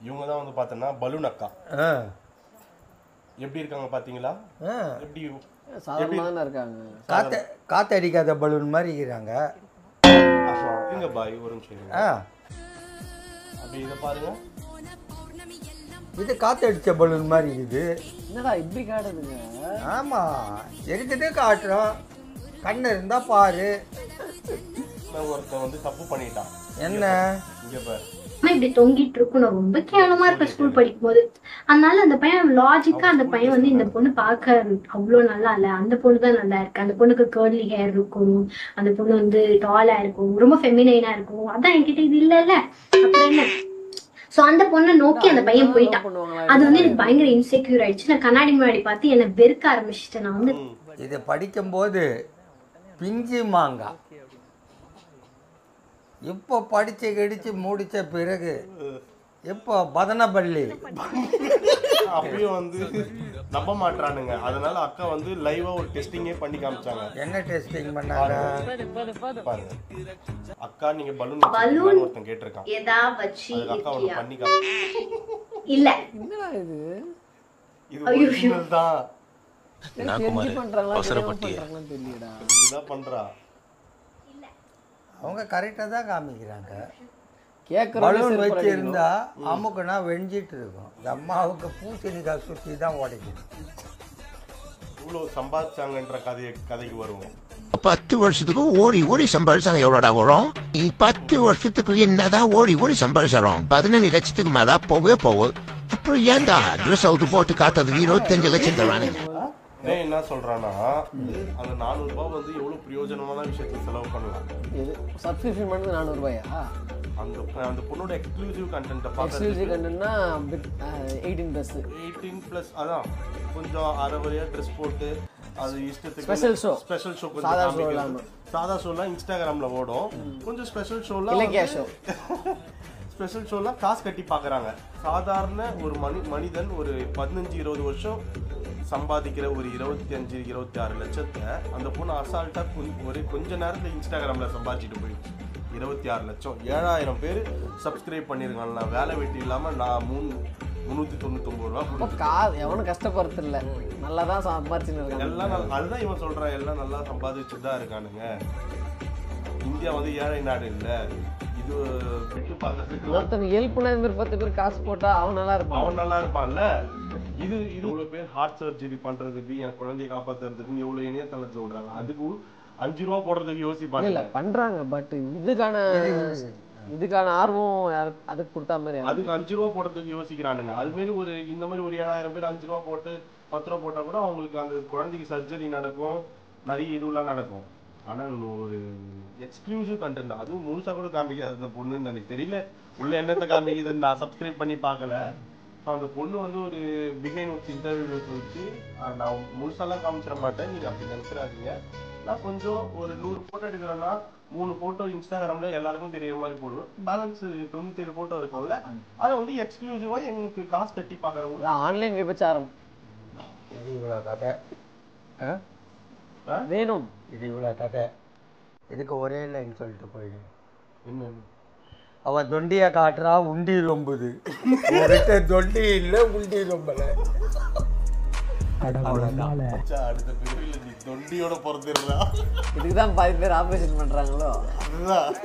இவங்க தான் வந்து பார்த்தோன்னா பலூன் அக்கா. எப்படி இருக்காங்க பார்த்தீங்களா? எப்படி சாதாரணமாக இருக்காங்க. காற்று அடிக்காத பலூன் மாதிரி இருக்கிறாங்க. இங்க பாய் ஒரு நிமிஷம். அப்படி இதை பாருங்க. இது காற்று அடித்த பலூன் மாதிரி இருக்குது. என்னடா இப்படி காட்டுதுங்க? ஆமாம், எடுத்துட்டு காட்டுறோம். கண்ணு இருந்தா பாரு. ஒருத்தன் வந்து தப்பு பண்ணிட்டான். என்ன? இங்க பாரு. இப்படி தொங்கிட்டு இருக்கும். நான் ரொம்ப கேவலமா இருப்பேன் ஸ்கூல் படிக்கும் போது. அதனால அந்த பையன் லாஜிக்கா அந்த பையன் வந்து இந்த பொண்ணு பார்க்க அவ்வளவு நல்லா இல்ல, அந்த பொண்ணு தான் நல்லா இருக்கு, அந்த பொண்ணுக்கு கேர்லி ஹேர் இருக்கும், அந்த பொண்ணு வந்து டாலா இருக்கும், ரொம்ப ஃபெமினைனா இருக்கும், அதான் என்கிட்ட இது இல்ல இல்ல அப்புறம் என்ன. சோ அந்த பொண்ணை நோக்கி அந்த பையன் போயிட்டான். அது வந்து எனக்கு பயங்கர இன்செக்யூர் ஆயிடுச்சு. நான் கண்ணாடி முன்னாடி பார்த்து என்னை வெறுக்க ஆரம்பிச்சிட்டேன். நான் வந்து இதை படிக்கும்போது பிஞ்சு மாங்காய் இப்போ படிச்சு கடிச்சு முடிச்ச பிறகு இப்போ பதனப்பள்ளி அப்பயும் வந்து நம்ப மாட்டானுங்க. அதனால அக்கா வந்து லைவா ஒரு டெஸ்டிங்கே பண்ணி காமிச்சாங்க. என்ன டெஸ்டிங் பண்ணாங்க பாருங்க. அக்கா நீங்க பலூன் ஒருத்தன் கேட்டிருக்கான். எதா வச்சு அக்கா ஒன்னு பண்ணி காமிச்சாங்க. இல்ல என்னடா இது? இது ஒரிஜினல் தான். இதுதான் பண்றா. அவங்க கரெக்டாக தான் காமிக்கிறாங்க. கேட்குறோம். பலூன் வச்சிருந்தா அமுக்குனா வெஞ்சிட்டு இருக்கும். இந்த அம்மாவுக்கு பூசணிக்காய் சுற்றி தான் உடைக்கும். இவ்வளோ சம்பாதிச்சாங்கன்ற கதைக்கு வருவோம். 10 வருஷத்துக்கு ஓடி ஓடி சம்பாதிச்சாங்க. எவ்வளோடா வரும்? 10 வருஷத்துக்கு என்னதான் ஓடி ஓடி சம்பாதிச்சாரோம்? 15 லட்சத்துக்கு மேல போவே போகும். அப்புறம் ஏன்டா ட்ரெஸ் அவுட்டு போட்டு காத்தது 25 லட்சம் தரானுங்க. என்ன சொல்றானா, அந்த 400 ரூபாய் வந்து எவ்வளவு பிரயோஜனமான விஷயத்துல செலவு பண்ணலாம். சப்ஸ்கிரிப்ஷன் பண்ணது 400 ரூபாயா? அந்த பொண்ணோட எக்ஸ்க்ளூசிவ் கண்டென்ட் பார்க்க. எக்ஸ்க்ளூசிவ் கண்டென்ட்னா 18+. அதான் கொஞ்சம் அரைவரையா ட்ரெஸ் போட்டு அது இஷ்டத்துக்கு ஸ்பெஷல் ஷோ கொஞ்சம் சாதா ஷோலாம் இன்ஸ்டாகிராம்ல ஓடும். கொஞ்சம் ஸ்பெஷல் ஷோலாம் ஸ்பெஷல் ஷோலாம் காசு கட்டி பார்க்குறாங்க. சாதாரண ஒரு மனிதன் ஒரு 15-20 வருஷம் சம்பாதிக்கிற ஒரு 25-26 லட்சத்தை அந்த பொண்ணு அசால்ட்டாக ஒரு கொஞ்ச நேரத்தில் இன்ஸ்டாகிராமில் சம்பாதிச்சுட்டு போயிடுச்சு. 26 லட்சம். 7000 பேர் சப்ஸ்கிரைப் பண்ணியிருக்காங்க. நான் வேலை வெட்டி இல்லாமல் நான் 399 ரூபா கொடுத்து எவனும் கஷ்டப்படுறது இல்லை, நல்லா தான் சம்பாதிச்சுன்னு இருக்காங்க எல்லாம். அதுதான் இவன் சொல்கிறான், எல்லாம் நல்லா சம்பாதிச்சுட்டு தான் இருக்கானுங்க. இந்தியா வந்து ஏழை நாடு இல்லை. இது ஒருத்தன் ஹெல்ப்னா இந்த மாதிரி 10 பேர் காசு போட்டா அவன் நல்லா இருப்பான்ல. இது இவ்வளவு பேர் ஹார்ட் சர்ஜரி பண்றதுக்கு, என் குழந்தைய காப்பாத்துறதுக்கு எவ்வளவு இணையதளத்துல விடுறாங்க. அதுக்கு 5 ரூபா போடுறதுக்கு யோசிப்பாங்க. இல்ல பண்றாங்க. பட் இதுக்கான ஆர்வம் அதுக்கு கொடுத்தா மாதிரி அதுக்கு 5 ரூபா போடுறதுக்கு யோசிக்கிறானுங்க. அது மாதிரி ஒரு இந்த மாதிரி ஒரு 7000 பேர் 5 ரூபா போட்டு 10 ரூபா போட்டா கூட அவங்களுக்கு அந்த குழந்தைக்கு சர்ஜரி நடக்கும், நிறைய இதுலாம் நடக்கும். ஆனா ஒரு எக்ஸ்க்ளூசிவ் கண்டென்ட், அதுவும் முழுசா கூட காமிக்காது அந்த பொண்ணுன்னு எனக்கு தெரியல. உள்ள என்னத்தை காமிக்குதுன்னு நான் சப்ஸ்கிரைப் பண்ணி பார்க்கல. அந்த பொண்ணு வந்து ஒரு பிகைன் இன்டர்வியூ சொல்லிச்சு. நான் முழுசாலாம் காமிச்சிட மாட்டேன், நீங்க அப்படி நினைச்சிடாதீங்க. நான் கொஞ்சம் ஒரு 100 போட்டோ எடுக்கிறேன்னா 3 போட்டோ இன்ஸ்டாகிராம்ல எல்லாருக்கும் தெரியற மாதிரி போடுவேன். பேலன்ஸ் 97 போட்டோ இருக்கும்ல, அதை வந்து எக்ஸ்க்ளூசிவா எங்களுக்கு காசு கட்டி பார்க்கறவங்க. ஆன்லைன் விபச்சாரம் வேணும். இது இவ்வளோ கதை. இதுக்கு ஒரே லைன் சொல்லிட்டு போயிடு. என்ன? அவன் தொண்டியை காட்டுறா, உண்டி ரொம்புது. தொண்டி இல்லை, உண்டி ரொம்பல. அடுத்த பிரிவில் நீ தொண்டியோட பிறந்துடுறா. இதுக்குதான் பாதி பேர் ஆபரேஷன் பண்றாங்களோ. அதுதான்.